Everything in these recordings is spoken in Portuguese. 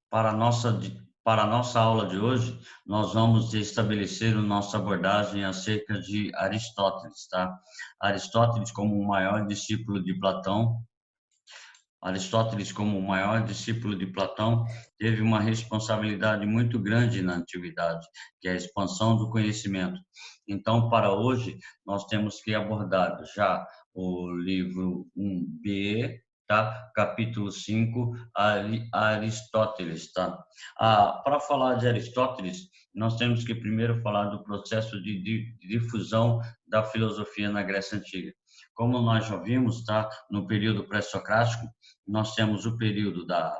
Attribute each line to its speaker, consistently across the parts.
Speaker 1: Para a nossa aula de hoje, nós vamos estabelecer a nossa abordagem acerca de Aristóteles, tá? Aristóteles como o maior discípulo de Platão. Aristóteles, como o maior discípulo de Platão, teve uma responsabilidade muito grande na antiguidade, que é a expansão do conhecimento. Então, para hoje, nós temos que abordar já o livro 1b, tá? Capítulo 5, Aristóteles, tá? Para falar de Aristóteles, nós temos que primeiro falar do processo de difusão da filosofia na Grécia Antiga. Como nós já vimos, tá? No período pré-socrático, nós temos o período da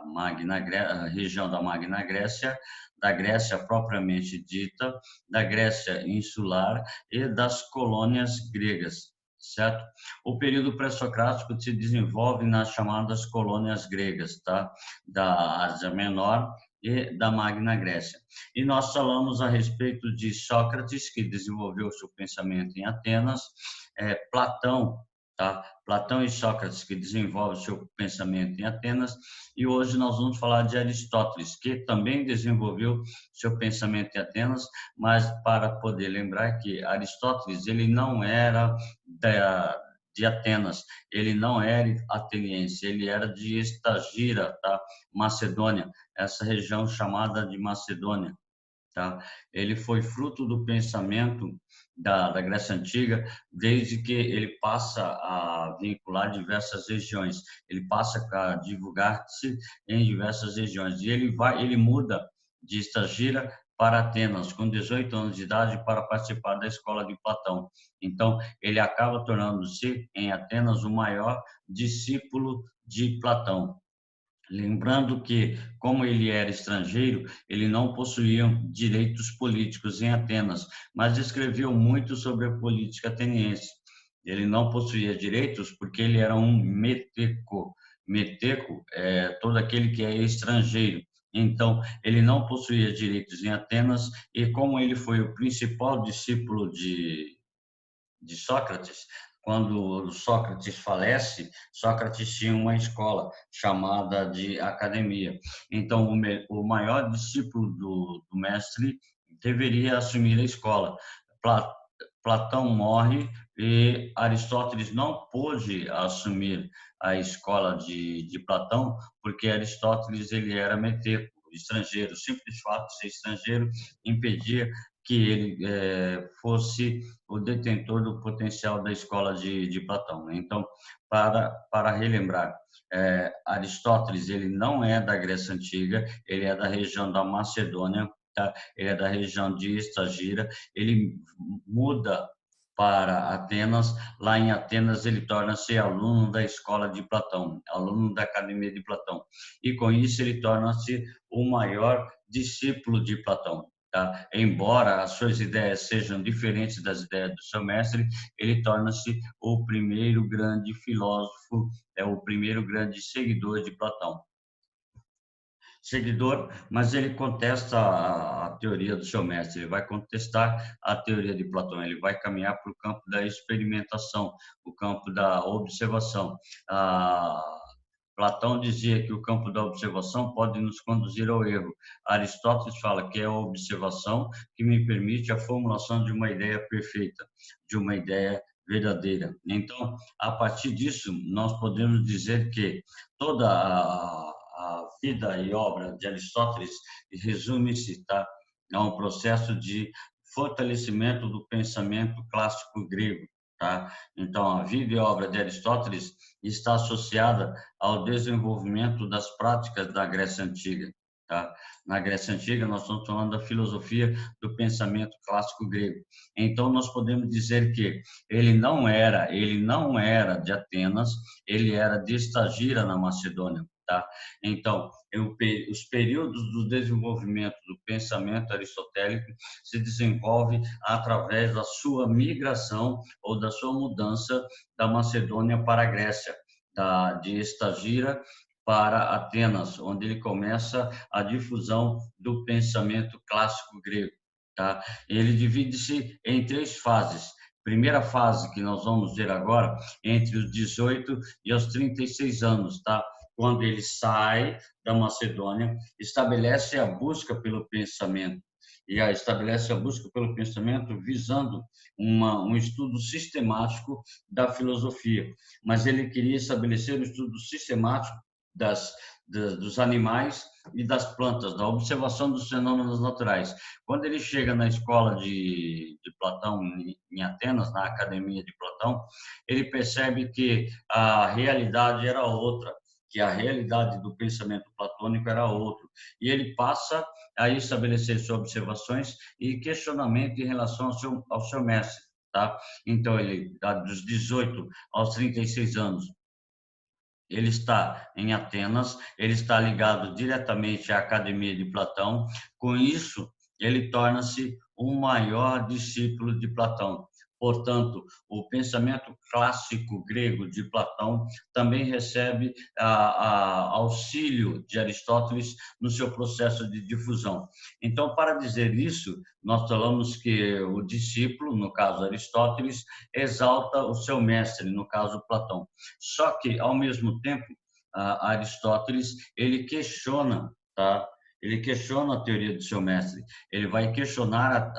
Speaker 1: região da Magna Grécia, da Grécia propriamente dita, da Grécia insular e das colônias gregas, certo? O período pré-socrático se desenvolve nas chamadas colônias gregas, tá? Da Ásia Menor e da Magna Grécia. E nós falamos a respeito de Sócrates, que desenvolveu seu pensamento em Atenas, Platão, tá? Platão e Sócrates, que desenvolvem seu pensamento em Atenas, e hoje nós vamos falar de Aristóteles, que também desenvolveu seu pensamento em Atenas, mas para poder lembrar que Aristóteles, ele não era de Atenas, ele não era ateniense, ele era de Estagira, tá? Macedônia, essa região chamada de Macedônia. Tá? Ele foi fruto do pensamento da Grécia Antiga, desde que ele passa a vincular diversas regiões, ele passa a divulgar-se em diversas regiões, e ele muda de Estagira para Atenas, com 18 anos de idade, para participar da escola de Platão. Então, ele acaba tornando-se, em Atenas, o maior discípulo de Platão. Lembrando que, como ele era estrangeiro, ele não possuía direitos políticos em Atenas, mas escreveu muito sobre a política ateniense. Ele não possuía direitos porque ele era um meteco. Meteco é todo aquele que é estrangeiro. Então, ele não possuía direitos em Atenas e, como ele foi o principal discípulo de Sócrates, quando Sócrates falece, Sócrates tinha uma escola chamada de academia. Então, o maior discípulo do mestre deveria assumir a escola. Platão morre e Aristóteles não pôde assumir a escola de Platão, porque Aristóteles ele era meteco, estrangeiro. O simples fato de ser estrangeiro impedia que ele fosse o detentor do potencial da escola de Platão. Então, para relembrar, Aristóteles ele não é da Grécia Antiga, ele é da região da Macedônia, tá? Ele é da região de Estagira, ele muda para Atenas. Lá em Atenas ele torna-se aluno da escola de Platão, aluno da academia de Platão, e com isso ele torna-se o maior discípulo de Platão. Tá? Embora as suas ideias sejam diferentes das ideias do seu mestre, ele torna-se o primeiro grande filósofo, o primeiro grande seguidor de Platão. Seguidor, mas ele contesta a teoria do seu mestre, ele vai contestar a teoria de Platão, ele vai caminhar para o campo da experimentação, o campo da observação. Platão dizia que o campo da observação pode nos conduzir ao erro. Aristóteles fala que é a observação que me permite a formulação de uma ideia perfeita, de uma ideia verdadeira. Então, a partir disso, nós podemos dizer que toda a vida e obra de Aristóteles resume-se, tá, a um processo de fortalecimento do pensamento clássico grego. Tá? Então, a vida e obra de Aristóteles está associada ao desenvolvimento das práticas da Grécia Antiga. Tá? Na Grécia Antiga, nós estamos falando da filosofia do pensamento clássico grego. Então, nós podemos dizer que ele não era de Atenas, ele era de Estagira, na Macedônia. Tá? Então, os períodos do desenvolvimento do pensamento aristotélico se desenvolve através da sua migração ou da sua mudança da Macedônia para a Grécia, de Estagira para Atenas, onde ele começa a difusão do pensamento clássico grego. Tá? Ele divide-se em 3 fases. Primeira fase que nós vamos ver agora, entre os 18 e os 36 anos, tá? quando ele sai da Macedônia, estabelece a busca pelo pensamento, e estabelece a busca pelo pensamento visando um estudo sistemático da filosofia, mas ele queria estabelecer um estudo sistemático das, dos animais e das plantas, da observação dos fenômenos naturais. Quando ele chega na escola de Platão, em Atenas, na Academia de Platão, ele percebe que a realidade era outra, que a realidade do pensamento platônico era outra. E ele passa a estabelecer suas observações e questionamento em relação ao seu mestre. Tá? Então, ele, dos 18 aos 36 anos, ele está em Atenas, ele está ligado diretamente à Academia de Platão. Com isso, ele torna-se o maior discípulo de Platão. Portanto, o pensamento clássico grego de Platão também recebe auxílio de Aristóteles no seu processo de difusão. Então, para dizer isso, nós falamos que o discípulo, no caso Aristóteles, exalta o seu mestre, no caso Platão. Só que, ao mesmo tempo, Aristóteles, ele questiona, tá? Ele questiona a teoria do seu mestre, ele vai questionar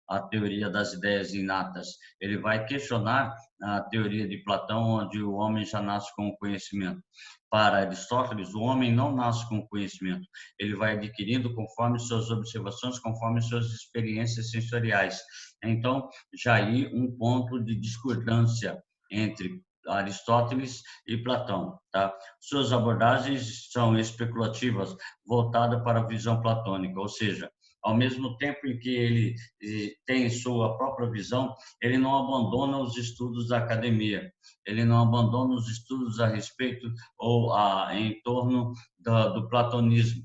Speaker 1: a teoria das ideias inatas, ele vai questionar a teoria de Platão, onde o homem já nasce com o conhecimento. Para Aristóteles, o homem não nasce com o conhecimento, ele vai adquirindo conforme suas observações, conforme suas experiências sensoriais. Então, já aí um ponto de discordância entre Aristóteles e Platão, tá? Suas abordagens são especulativas, voltadas para a visão platônica, ou seja, ao mesmo tempo em que ele tem sua própria visão, ele não abandona os estudos da academia, ele não abandona os estudos a respeito ou em torno do platonismo,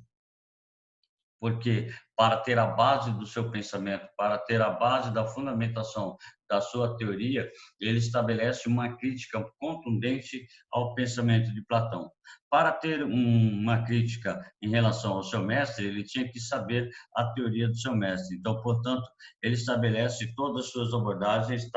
Speaker 1: porque para ter a base do seu pensamento, para ter a base da fundamentação da sua teoria, ele estabelece uma crítica contundente ao pensamento de Platão. Para ter uma crítica em relação ao seu mestre, ele tinha que saber a teoria do seu mestre. Então, portanto, ele estabelece todas as suas abordagens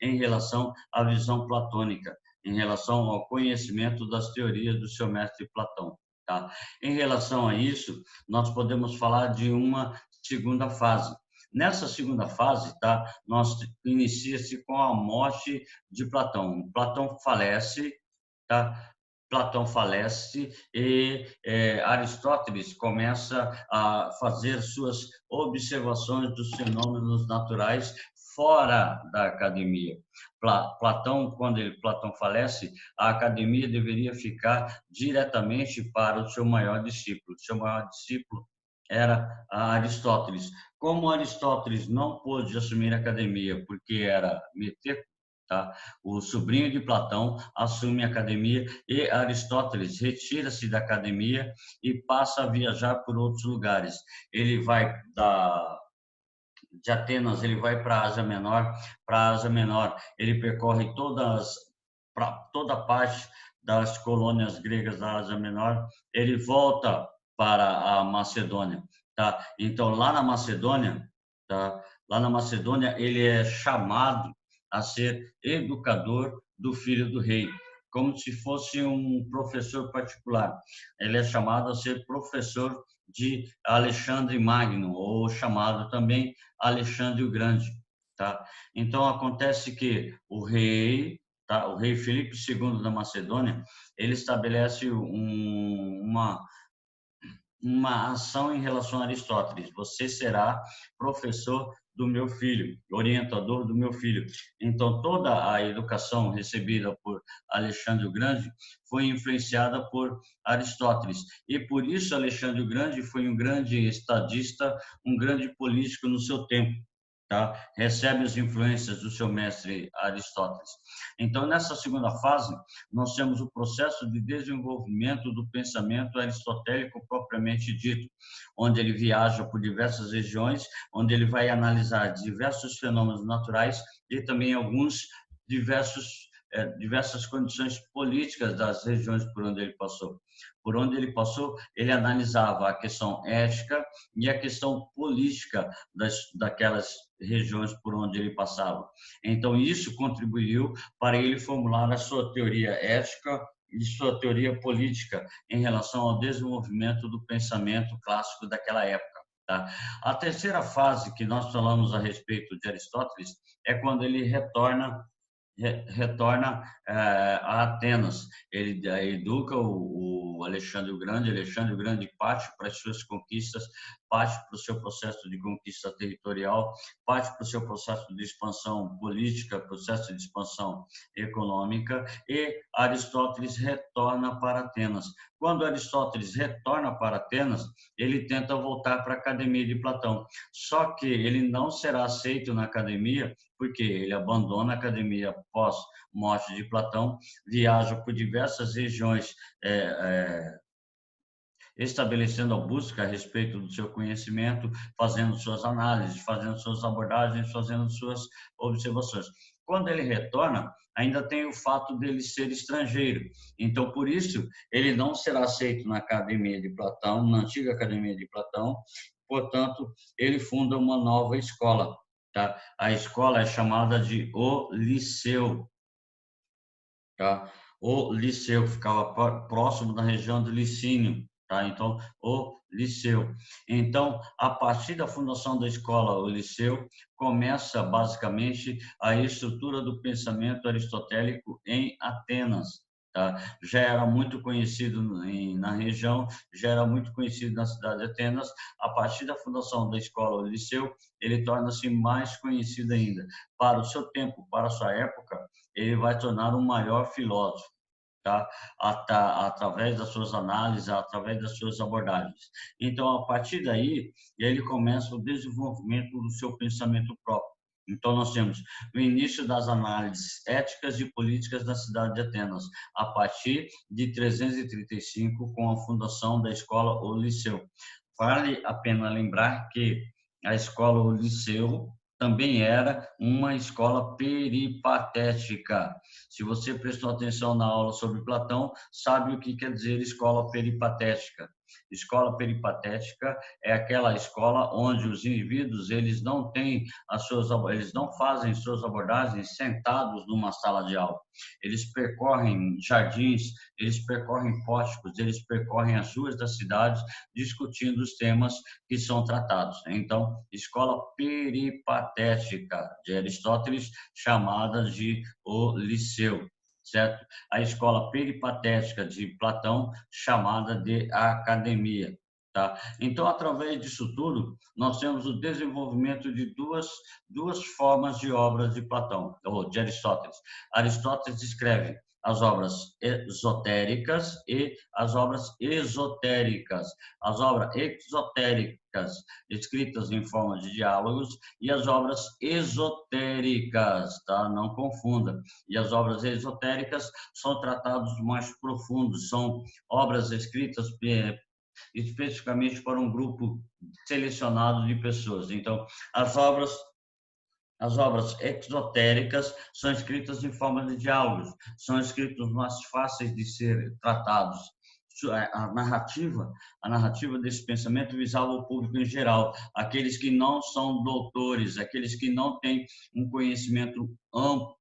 Speaker 1: em relação à visão platônica, em relação ao conhecimento das teorias do seu mestre Platão. Tá? Em relação a isso, nós podemos falar de uma segunda fase. Nessa segunda fase, tá, nós inicia-se com a morte de Platão. Platão falece, tá? Platão falece e Aristóteles começa a fazer suas observações dos fenômenos naturais fora da academia. Platão, quando Platão falece, a academia deveria ficar diretamente para o seu maior discípulo. O seu maior discípulo era Aristóteles. Como Aristóteles não pôde assumir a academia porque era meteco, tá? O sobrinho de Platão assume a academia e Aristóteles retira-se da academia e passa a viajar por outros lugares. Ele vai de Atenas, ele vai para a Ásia Menor, ele percorre toda a parte das colônias gregas da Ásia Menor, ele volta para a Macedônia, tá? Então, lá na Macedônia, tá? Lá na Macedônia, ele é chamado a ser educador do filho do rei, como se fosse um professor particular. Ele é chamado a ser professor de Alexandre Magno, ou chamado também Alexandre o Grande, tá? Então acontece que o rei Filipe II da Macedônia, ele estabelece uma ação em relação a Aristóteles. Você será professor do meu filho, orientador do meu filho. Então, toda a educação recebida por Alexandre o Grande foi influenciada por Aristóteles. E por isso Alexandre o Grande foi um grande estadista, um grande político no seu tempo. Tá? Recebe as influências do seu mestre Aristóteles. Então, nessa segunda fase, nós temos o processo de desenvolvimento do pensamento aristotélico propriamente dito, onde ele viaja por diversas regiões, onde ele vai analisar diversos fenômenos naturais e também diversas condições políticas das regiões por onde ele passou. Por onde ele passou, ele analisava a questão ética e a questão política daquelas regiões por onde ele passava. Então, isso contribuiu para ele formular a sua teoria ética de sua teoria política em relação ao desenvolvimento do pensamento clássico daquela época. Tá? A terceira fase que nós falamos a respeito de Aristóteles é quando ele retorna a Atenas. Ele educa o Alexandre o Grande. Alexandre o Grande parte para as suas conquistas, parte para o seu processo de conquista territorial, parte para o seu processo de expansão política, processo de expansão econômica, e Aristóteles retorna para Atenas. Quando Aristóteles retorna para Atenas, ele tenta voltar para a Academia de Platão. Só que ele não será aceito na academia, porque ele abandona a academia após morte de Platão, viaja por diversas regiões, estabelecendo a busca a respeito do seu conhecimento, fazendo suas análises, fazendo suas abordagens, fazendo suas observações. Quando ele retorna, ainda tem o fato dele ser estrangeiro. Então, por isso, ele não será aceito na Academia de Platão, na antiga Academia de Platão. Portanto, ele funda uma nova escola. Tá? A escola é chamada de O Liceu. Tá? O Liceu ficava próximo da região do Licínio. Tá? Então, o Liceu. Então, a partir da fundação da escola, o Liceu, começa basicamente a estrutura do pensamento aristotélico em Atenas. Tá? Já era muito conhecido na região, já era muito conhecido na cidade de Atenas. A partir da fundação da escola, o Liceu, ele torna-se mais conhecido ainda. Para o seu tempo, para a sua época, ele vai tornar um maior filósofo, tá? Através das suas análises, através das suas abordagens. Então, a partir daí, ele começa o desenvolvimento do seu pensamento próprio. Então, nós temos o início das análises éticas e políticas da cidade de Atenas, a partir de 335, com a fundação da escola O Liceu. Vale a pena lembrar que a escola O Liceu também era uma escola peripatética. Se você prestou atenção na aula sobre Platão, sabe o que quer dizer escola peripatética. Escola peripatética é aquela escola onde os indivíduos eles não fazem suas abordagens sentados numa sala de aula. Eles percorrem jardins, eles percorrem pórticos, eles percorrem as ruas da cidade discutindo os temas que são tratados. Então, escola peripatética de Aristóteles, chamada de O Liceu, certo? A escola peripatética de Platão, chamada de Academia. Tá? Então, através disso tudo, nós temos o desenvolvimento de duas formas de obras de Platão, ou de Aristóteles. Aristóteles escreve as obras esotéricas e as obras esotéricas. As obras exotéricas, escritas em forma de diálogos, e as obras esotéricas, tá? Não confunda. E as obras esotéricas são tratados mais profundos, são obras escritas especificamente para um grupo selecionado de pessoas. Então, as obras exotéricas são escritas em forma de diálogos, são escritos mais fáceis de ser tratados. A narrativa desse pensamento visava o público em geral, aqueles que não são doutores, aqueles que não têm um conhecimento amplo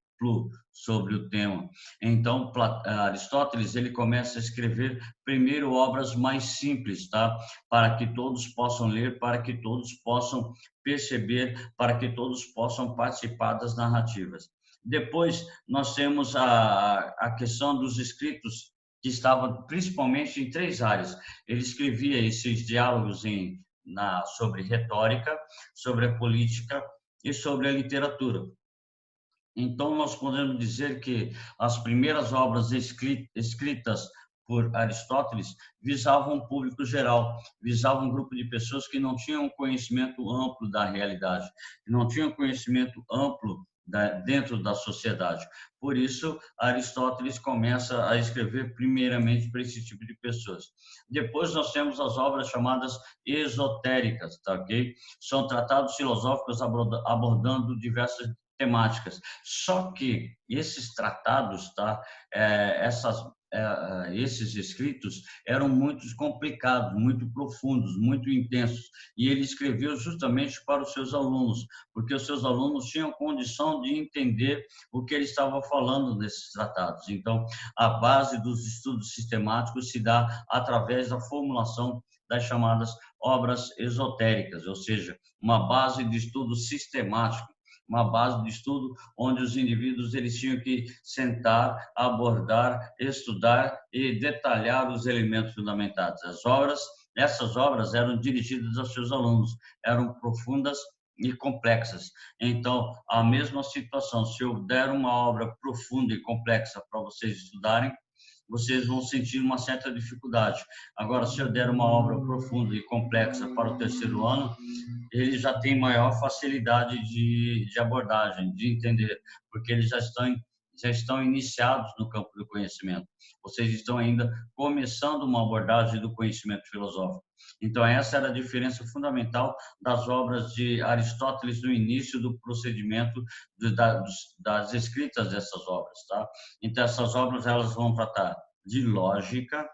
Speaker 1: sobre o tema. Então, Aristóteles ele começa a escrever primeiro obras mais simples, tá? Para que todos possam ler, para que todos possam perceber, para que todos possam participar das narrativas. Depois, nós temos a questão dos escritos, que estavam principalmente em três áreas. Ele escrevia esses diálogos sobre retórica, sobre a política e sobre a literatura. Então, nós podemos dizer que as primeiras obras escritas por Aristóteles visavam um público geral, visavam um grupo de pessoas que não tinham conhecimento amplo da realidade, que não tinham conhecimento amplo dentro da sociedade. Por isso, Aristóteles começa a escrever primeiramente para esse tipo de pessoas. Depois nós temos as obras chamadas esotéricas, tá, ok? São tratados filosóficos abordando diversas temáticas. Só que esses tratados, tá, esses escritos eram muito complicados, muito profundos, muito intensos, e ele escreveu justamente para os seus alunos, porque os seus alunos tinham condição de entender o que ele estava falando nesses tratados. Então, a base dos estudos sistemáticos se dá através da formulação das chamadas obras esotéricas, ou seja, uma base de estudo sistemático, uma base de estudo onde os indivíduos eles tinham que sentar, abordar, estudar e detalhar os elementos fundamentais. Essas obras eram dirigidas aos seus alunos, eram profundas e complexas. Então, a mesma situação, se eu der uma obra profunda e complexa para vocês estudarem, vocês vão sentir uma certa dificuldade. Agora, se eu der uma obra profunda e complexa para o terceiro ano, eles já têm maior facilidade de abordagem, de entender, porque eles já estão iniciados no campo do conhecimento. Vocês estão ainda começando uma abordagem do conhecimento filosófico. Então, essa era a diferença fundamental das obras de Aristóteles no início do procedimento das escritas dessas obras, tá? Então, essas obras elas vão tratar de lógica,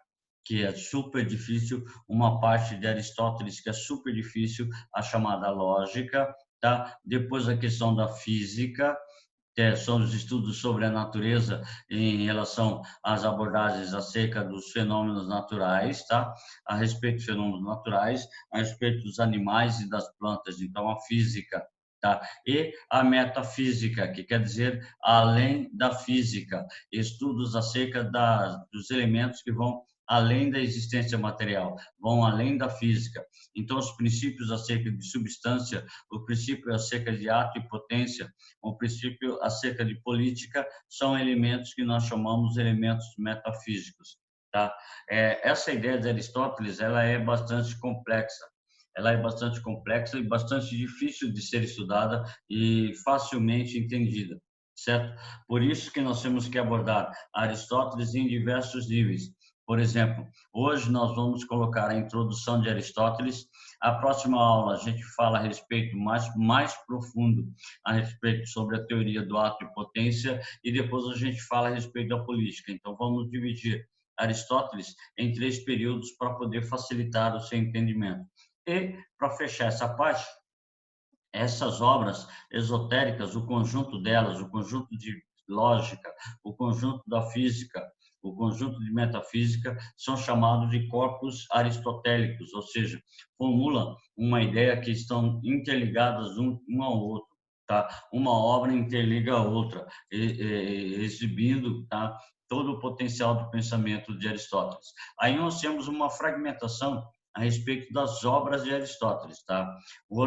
Speaker 1: que é super difícil, uma parte de Aristóteles que é super difícil, a chamada lógica, tá? Depois a questão da física, que são os estudos sobre a natureza em relação às abordagens acerca dos fenômenos naturais, tá? A respeito dos fenômenos naturais, a respeito dos animais e das plantas, então a física, tá? E a metafísica, que quer dizer além da física, estudos acerca dos elementos que vão além da existência material, vão além da física. Então, os princípios acerca de substância, o princípio acerca de ato e potência, o princípio acerca de política, são elementos que nós chamamos elementos metafísicos, tá? Essa ideia de Aristóteles, ela é bastante complexa. Ela é bastante complexa e bastante difícil de ser estudada e facilmente entendida, certo? Por isso que nós temos que abordar Aristóteles em diversos níveis. Por exemplo, hoje nós vamos colocar a introdução de Aristóteles. A próxima aula a gente fala a respeito mais profundo a respeito sobre a teoria do ato e potência e depois a gente fala a respeito da política. Então vamos dividir Aristóteles em 3 períodos para poder facilitar o seu entendimento. E para fechar essa parte, essas obras esotéricas, o conjunto delas, o conjunto de lógica, o conjunto da física, o conjunto de metafísica, são chamados de corpos aristotélicos, ou seja, formulam uma ideia que estão interligadas um ao outro, tá? Uma obra interliga a outra, exibindo, tá, todo o potencial do pensamento de Aristóteles. Aí nós temos uma fragmentação a respeito das obras de Aristóteles, tá? O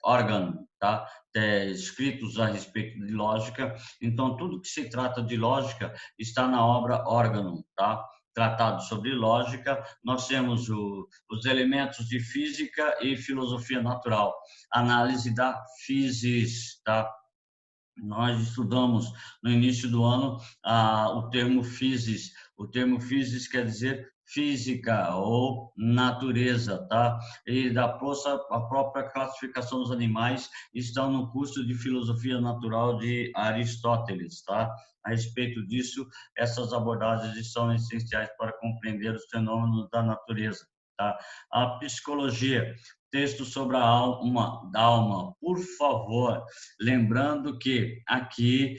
Speaker 1: órgão, tá? Escritos a respeito de lógica. Então, tudo que se trata de lógica está na obra Órgão, tá? Tratado sobre lógica. Nós temos os elementos de física e filosofia natural. Análise da physis, tá? Nós estudamos no início do ano o termo physis. O termo physis quer dizer física ou natureza, tá? E a própria classificação dos animais estão no curso de filosofia natural de Aristóteles, tá? A respeito disso, essas abordagens são essenciais para compreender os fenômenos da natureza, tá? A psicologia, texto sobre a alma, por favor, lembrando que aqui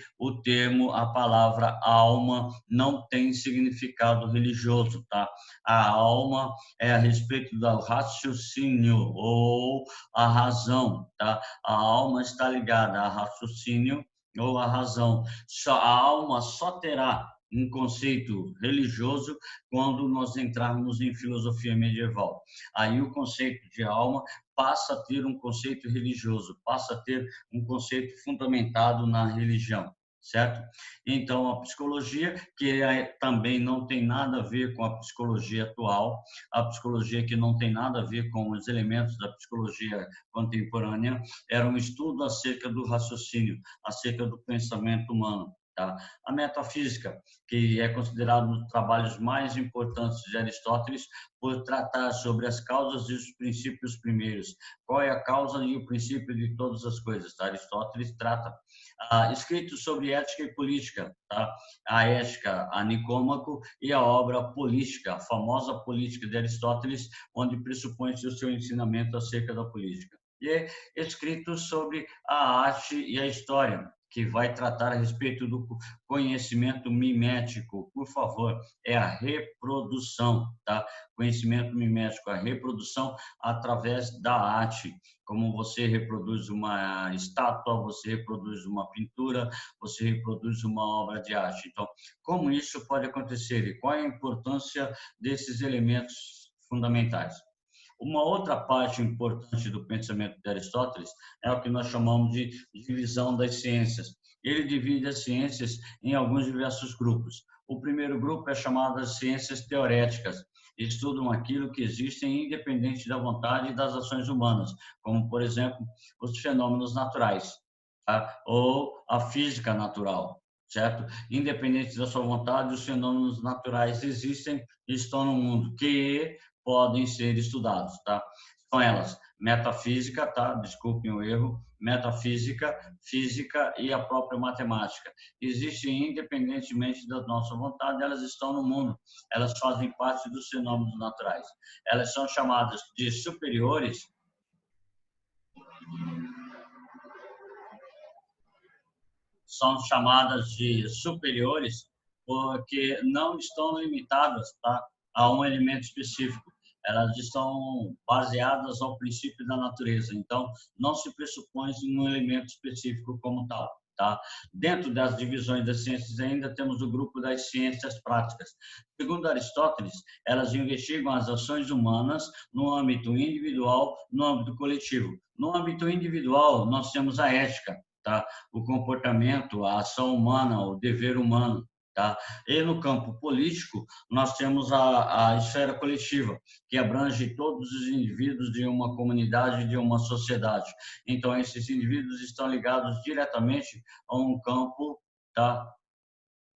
Speaker 1: a palavra alma não tem significado religioso, tá? A alma é a respeito do raciocínio ou a razão, tá? A alma está ligada a raciocínio ou a razão. A alma só terá um conceito religioso quando nós entrarmos em filosofia medieval. Aí o conceito de alma passa a ter um conceito religioso, passa a ter um conceito fundamentado na religião, certo? Então, a psicologia, que também não tem nada a ver com a psicologia atual, a psicologia que não tem nada a ver com os elementos da psicologia contemporânea, era um estudo acerca do raciocínio, acerca do pensamento humano. Tá? A metafísica, que é considerado um dos trabalhos mais importantes de Aristóteles, por tratar sobre as causas e os princípios primeiros. Qual é a causa e o princípio de todas as coisas? Tá? Aristóteles trata. Escritos sobre ética e política, tá? A Ética, a Nicômaco, e a obra Política, a famosa Política de Aristóteles, onde pressupõe-se o seu ensinamento acerca da política. E escritos sobre a arte e a história, que vai tratar a respeito do conhecimento mimético. Por favor, é a reprodução, tá? Conhecimento mimético, a reprodução através da arte. Como você reproduz uma estátua, você reproduz uma pintura, você reproduz uma obra de arte. Então, como isso pode acontecer e qual é a importância desses elementos fundamentais? Uma outra parte importante do pensamento de Aristóteles é o que nós chamamos de divisão das ciências. Ele divide as ciências em alguns diversos grupos. O primeiro grupo é chamado de ciências teoréticas. Estudam aquilo que existe independente da vontade e das ações humanas, como, por exemplo, os fenômenos naturais, tá? Ou a física natural, certo? Independente da sua vontade, os fenômenos naturais existem e estão no mundo, que podem ser estudados, tá? São elas, metafísica, tá? Desculpem o erro, metafísica, física e a própria matemática. Existem independentemente da nossa vontade, elas estão no mundo, elas fazem parte dos fenômenos naturais. Elas são chamadas de superiores, porque não estão limitadas, tá, a um elemento específico. Elas estão baseadas ao princípio da natureza. Então, não se pressupõe um elemento específico como tal. Tá? Dentro das divisões das ciências ainda temos o grupo das ciências práticas. Segundo Aristóteles, elas investigam as ações humanas no âmbito individual, no âmbito coletivo. No âmbito individual, nós temos a ética, tá? O comportamento, a ação humana, o dever humano. Tá? E no campo político, nós temos a esfera coletiva, que abrange todos os indivíduos de uma comunidade, de uma sociedade. Então, esses indivíduos estão ligados diretamente a um campo, tá?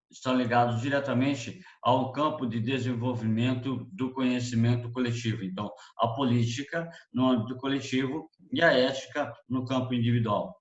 Speaker 1: Estão ligados diretamente ao campo de desenvolvimento do conhecimento coletivo. Então, a política no âmbito coletivo e a ética no campo individual.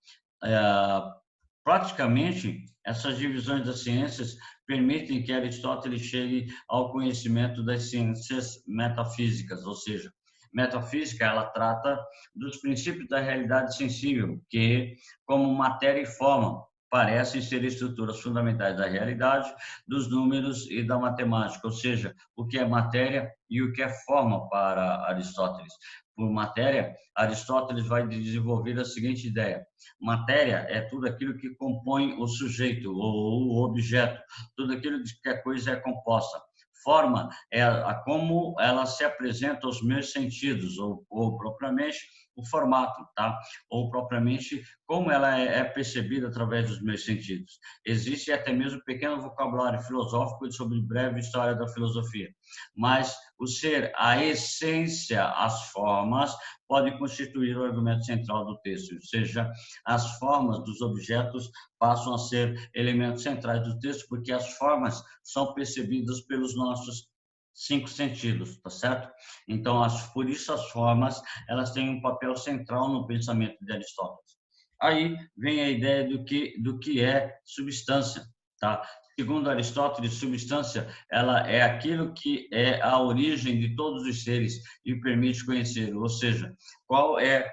Speaker 1: Praticamente, essas divisões das ciências permitem que Aristóteles chegue ao conhecimento das ciências metafísicas, ou seja, metafísica, ela trata dos princípios da realidade sensível, que, como matéria e forma, parecem ser estruturas fundamentais da realidade, dos números e da matemática, ou seja, o que é matéria e o que é forma para Aristóteles. Por matéria, Aristóteles vai desenvolver a seguinte ideia: matéria é tudo aquilo que compõe o sujeito ou o objeto, tudo aquilo de que a coisa é composta. Forma é como ela se apresenta aos meus sentidos, ou propriamente o formato, tá? Ou propriamente como ela é percebida através dos meus sentidos. Existe até mesmo um pequeno vocabulário filosófico sobre breve história da filosofia. Mas o ser, a essência, as formas, pode constituir o argumento central do texto, ou seja, as formas dos objetos passam a ser elementos centrais do texto, porque as formas são percebidas pelos nossos 5 sentidos, tá certo? Então, por isso as formas, elas têm um papel central no pensamento de Aristóteles. Aí vem a ideia do que é substância, tá? Segundo Aristóteles, substância, ela é aquilo que é a origem de todos os seres e permite conhecer, ou seja, qual é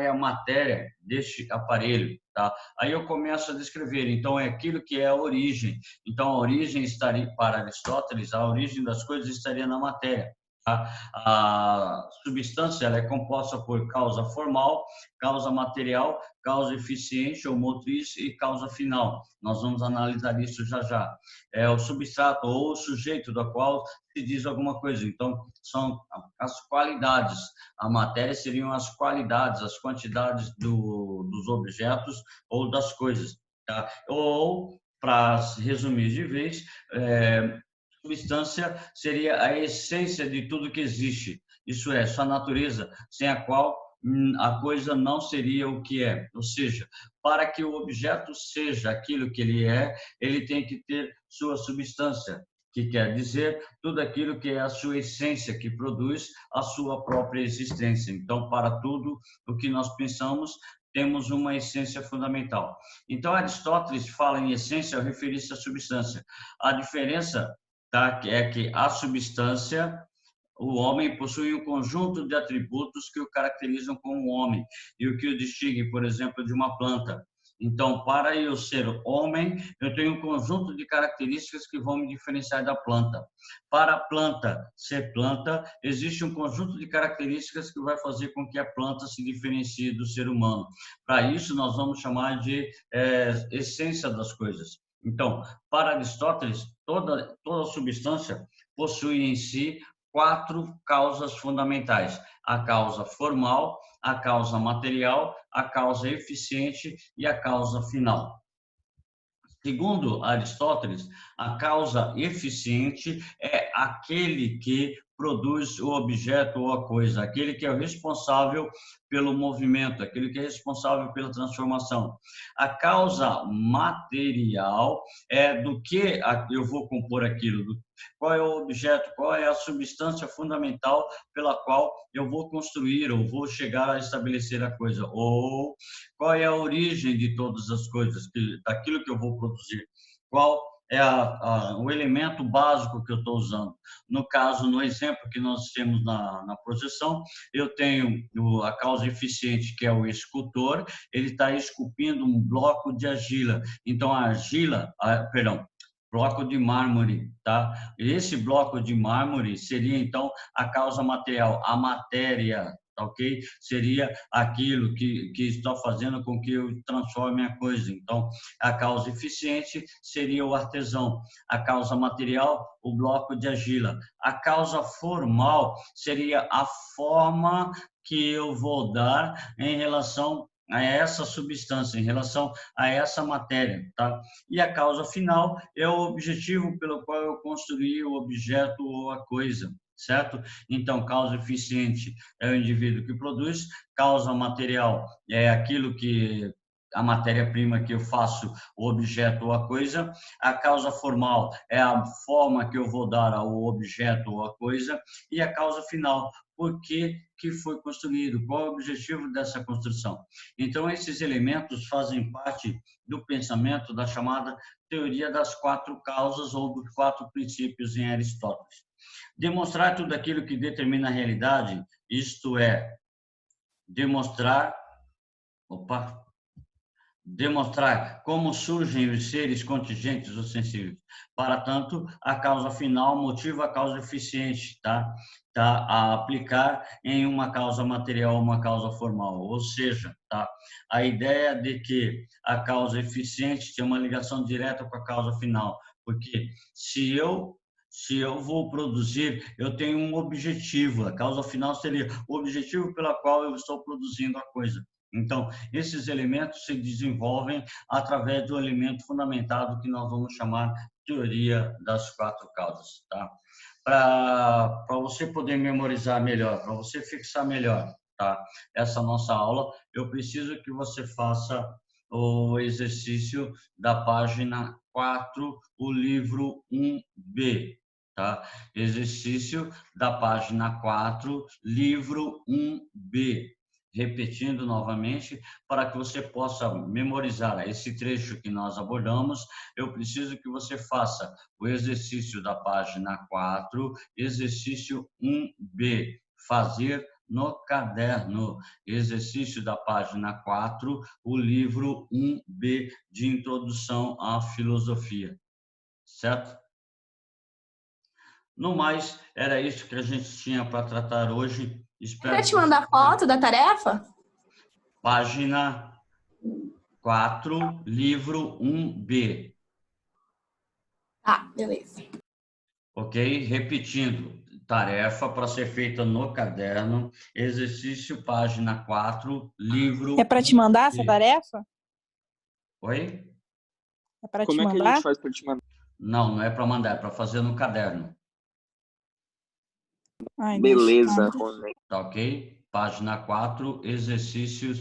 Speaker 1: a matéria deste aparelho, tá? Aí eu começo a descrever, então é aquilo que é a origem. Então a origem estaria, para Aristóteles, a origem das coisas estaria na matéria. A substância ela é composta por causa formal, causa material, causa eficiente ou motriz e causa final. Nós vamos analisar isso já já. É o substrato ou o sujeito do qual se diz alguma coisa. Então, são as qualidades. A matéria seriam as qualidades, as quantidades dos objetos ou das coisas. Tá? Ou, para resumir de vez, substância seria a essência de tudo que existe, isso é, sua natureza, sem a qual a coisa não seria o que é. Ou seja, para que o objeto seja aquilo que ele é, ele tem que ter sua substância, que quer dizer tudo aquilo que é a sua essência, que produz a sua própria existência. Então, para tudo o que nós pensamos, temos uma essência fundamental. Então, Aristóteles fala em essência ao referir-se à substância. A diferença, tá, é que a substância, o homem possui um conjunto de atributos que o caracterizam como homem e o que o distingue, por exemplo, de uma planta. Então, para eu ser homem, eu tenho um conjunto de características que vão me diferenciar da planta. Para a planta ser planta, existe um conjunto de características que vai fazer com que a planta se diferencie do ser humano. Para isso, nós vamos chamar de essência das coisas. Então, para Aristóteles, toda substância possui em si 4 causas fundamentais: a causa formal, a causa material, a causa eficiente e a causa final. Segundo Aristóteles, a causa eficiente é aquele que produz o objeto ou a coisa, aquele que é o responsável pelo movimento, aquele que é responsável pela transformação. A causa material é do que eu vou compor aquilo, qual é o objeto, qual é a substância fundamental pela qual eu vou construir ou vou chegar a estabelecer a coisa, ou qual é a origem de todas as coisas, daquilo que eu vou produzir, qual é o elemento básico que eu estou usando. No caso, no exemplo que nós temos na projeção, eu tenho a causa eficiente, que é o escultor, ele está esculpindo um bloco de argila. Então, bloco de mármore, tá? Esse bloco de mármore seria, então, a causa material, a matéria, ok? Seria aquilo que está fazendo com que eu transforme a coisa. Então, a causa eficiente seria o artesão. A causa material, o bloco de argila. A causa formal seria a forma que eu vou dar em relação a essa substância, em relação a essa matéria, tá? E a causa final é o objetivo pelo qual eu construí o objeto ou a coisa, certo? Então, causa eficiente é o indivíduo que produz, causa material é aquilo que a matéria-prima que eu faço o objeto ou a coisa, a causa formal é a forma que eu vou dar ao objeto ou a coisa, e a causa final, por que foi construído, qual é o objetivo dessa construção. Então, esses elementos fazem parte do pensamento da chamada teoria das 4 causas ou dos 4 princípios em Aristóteles. Demonstrar tudo aquilo que determina a realidade, isto é, demonstrar como surgem os seres contingentes ou sensíveis. Para tanto, a causa final motiva a causa eficiente, tá? A aplicar em uma causa material ou uma causa formal. Ou seja, tá? A ideia de que a causa eficiente tem uma ligação direta com a causa final, porque se eu vou produzir, eu tenho um objetivo, a causa final seria o objetivo pela qual eu estou produzindo a coisa. Então, esses elementos se desenvolvem através do elemento fundamentado que nós vamos chamar teoria das 4 causas, tá? Para você poder memorizar melhor, para você fixar melhor, tá? Essa nossa aula, eu preciso que você faça o exercício da página 4, o livro 1B, tá? Exercício da página 4, livro 1B. Repetindo novamente, para que você possa memorizar esse trecho que nós abordamos, eu preciso que você faça o exercício da página 4, exercício 1B, fazer no caderno. Exercício da página 4, o livro 1B de Introdução à Filosofia. Certo? No mais, era isso que a gente tinha para tratar hoje.
Speaker 2: Espero que te mandar foto da tarefa?
Speaker 1: Página 4, livro 1B.
Speaker 2: Tá, beleza.
Speaker 1: Ok? Repetindo, tarefa para ser feita no caderno, exercício, página 4, livro...
Speaker 3: É para te mandar essa tarefa?
Speaker 1: Oi?
Speaker 3: É para te mandar?
Speaker 4: Como é que a gente faz para te mandar?
Speaker 1: Não, não é para mandar, é para fazer no caderno.
Speaker 3: Ai,
Speaker 4: beleza, Rony.
Speaker 1: Tá ok? página 4, exercício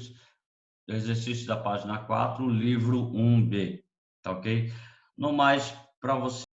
Speaker 1: da página 4, livro 1B, tá ok? No mais, para você